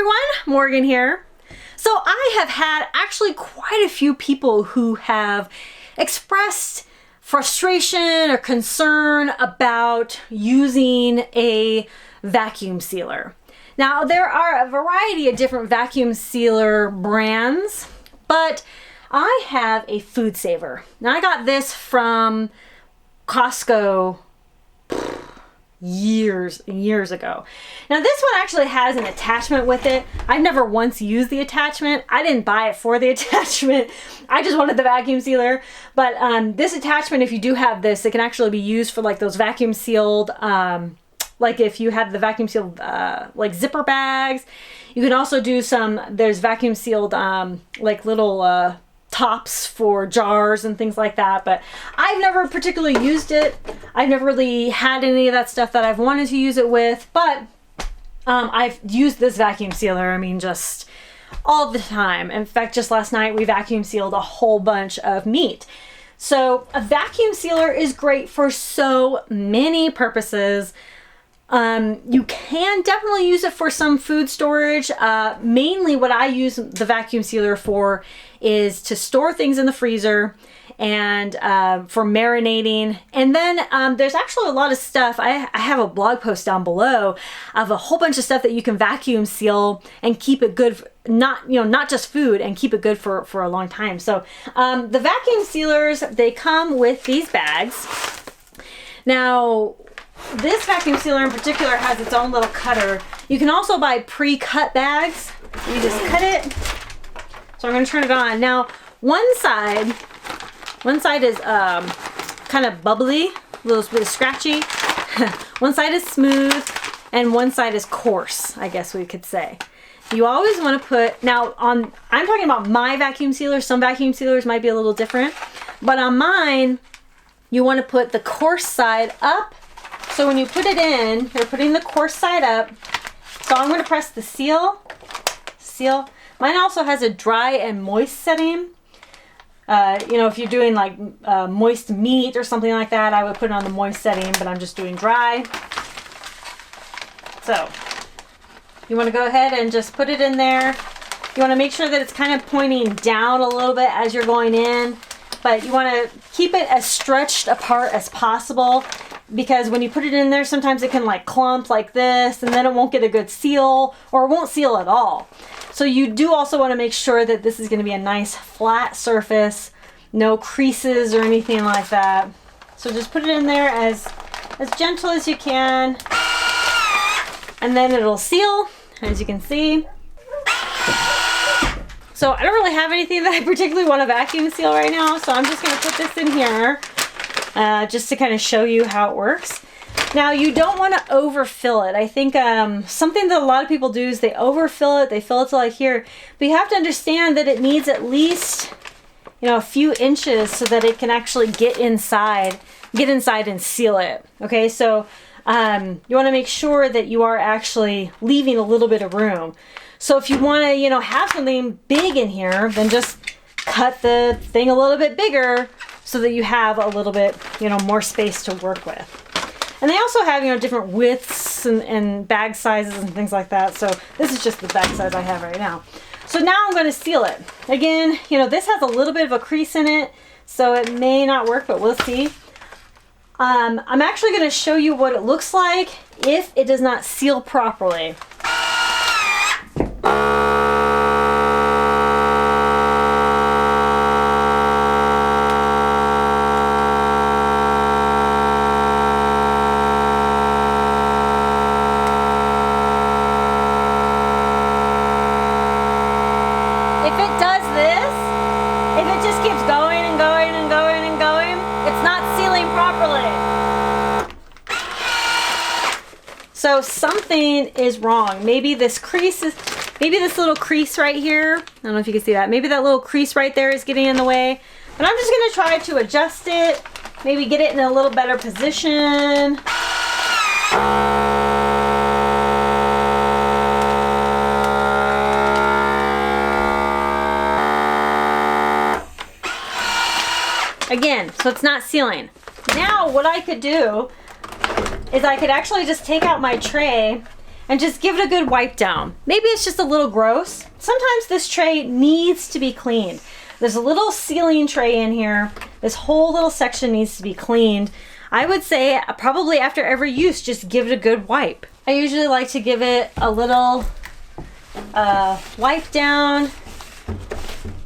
everyone, Morgan here. So I have had actually quite a few people who have expressed frustration or concern about using a vacuum sealer. Now there are a variety of different vacuum sealer brands, but I have a food saver. Now I got this from Costco years and years ago. Now this one actually has an attachment with it. I've never once used the attachment. I didn't buy it for the attachment. I just wanted the vacuum sealer. But this attachment, if you do have this, it can actually be used for like those vacuum sealed, like if you have the vacuum sealed like zipper bags. You can also do there's vacuum sealed like little tops for jars and things like that, but I've never particularly used it. I've never really had any of that stuff that I've wanted to use it with, but I've used this vacuum sealer, I mean, just all the time. In fact, just last night we vacuum sealed a whole bunch of meat. So a vacuum sealer is great for so many purposes. You can definitely use it for some food storage. Mainly what I use the vacuum sealer for is to store things in the freezer and for marinating. And then there's actually a lot of stuff. I have a blog post down below of a whole bunch of stuff that you can vacuum seal and keep it good, not just food, and keep it good for a long time. So the vacuum sealers, they come with these bags. Now, this vacuum sealer in particular has its own little cutter. You can also buy pre-cut bags. You just cut it. So I'm going to turn it on. Now, one side is kind of bubbly, a little bit scratchy. One side is smooth, and one side is coarse, I guess we could say. You always want to put, I'm talking about my vacuum sealer. Some vacuum sealers might be a little different, but on mine, you want to put the coarse side up. So when you put it in, you're putting the coarse side up. So I'm going to press the seal. Mine also has a dry and moist setting. If you're doing like moist meat or something like that, I would put it on the moist setting, but I'm just doing dry. So you want to go ahead and just put it in there. You want to make sure that it's kind of pointing down a little bit as you're going in, but you want to keep it as stretched apart as possible, because when you put it in there, sometimes it can like clump like this, and then it won't get a good seal, or it won't seal at all. So you do also want to make sure that this is going to be a nice flat surface, no creases or anything like that. So just put it in there as gentle as you can, and then it'll seal, as you can see. So I don't really have anything that I particularly want to vacuum seal right now, so I'm just going to put this in here just to kind of show you how it works. Now, you don't want to overfill it. I think something that a lot of people do is they overfill it. They fill it to like here. But you have to understand that it needs at least, a few inches so that it can actually get inside and seal it. Okay, so you want to make sure that you are actually leaving a little bit of room. So if you want to, have something big in here, then just cut the thing a little bit bigger so that you have a little bit, more space to work with. And they also have, different widths and bag sizes and things like that. So this is just the bag size I have right now. So now I'm going to seal it. Again, this has a little bit of a crease in it, so it may not work, but we'll see. I'm actually going to show you what it looks like if it does not seal properly. So something is wrong. Maybe this little crease right here. I don't know if you can see that. Maybe that little crease right there is getting in the way. But I'm just going to try to adjust it. Maybe get it in a little better position. Again, so it's not sealing. Now what I could do is I could actually just take out my tray and just give it a good wipe down. Maybe it's just a little gross. Sometimes this tray needs to be cleaned. There's a little sealing tray in here. This whole little section needs to be cleaned. I would say probably after every use, just give it a good wipe. I usually like to give it a little wipe down.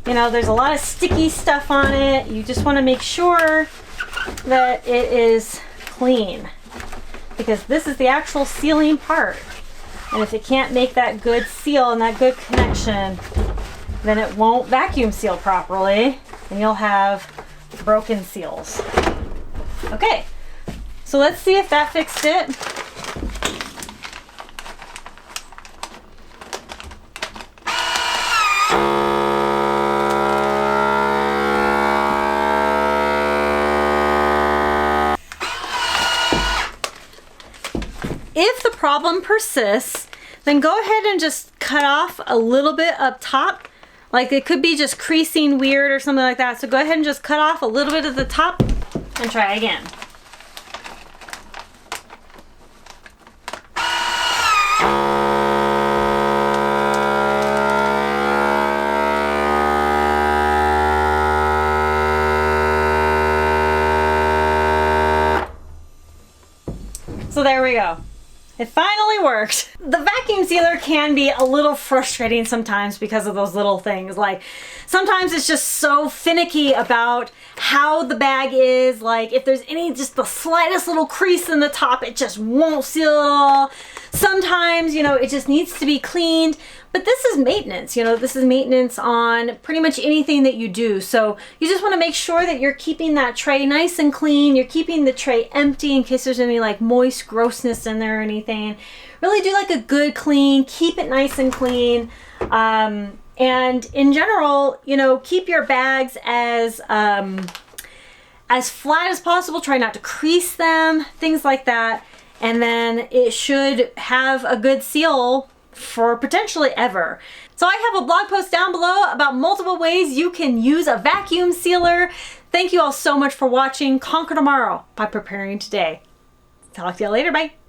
You know, there's a lot of sticky stuff on it. You just want to make sure that it is clean, because this is the actual sealing part. And if it can't make that good seal and that good connection, then it won't vacuum seal properly and you'll have broken seals. Okay, so let's see if that fixed it. If the problem persists, then go ahead and just cut off a little bit up top. Like it could be just creasing weird or something like that. So go ahead and just cut off a little bit of the top and try again. So there we go. It finally worked. The vacuum sealer can be a little frustrating sometimes because of those little things. Like sometimes it's just so finicky about how the bag is. Like if there's just the slightest little crease in the top, it just won't seal at all. Sometimes, you know, it just needs to be cleaned. But this is maintenance, you know, this is maintenance on pretty much anything that you do. So you just want to make sure that you're keeping that tray nice and clean. You're keeping the tray empty in case there's any like moist grossness in there or anything. Really do like a good clean, keep it nice and clean. And in general, you know, keep your bags as flat as possible. Try not to crease them, things like that. And then it should have a good seal for potentially ever. So I have a blog post down below about multiple ways you can use a vacuum sealer. Thank you all so much for watching. Conquer tomorrow by preparing today. Talk to you later. Bye.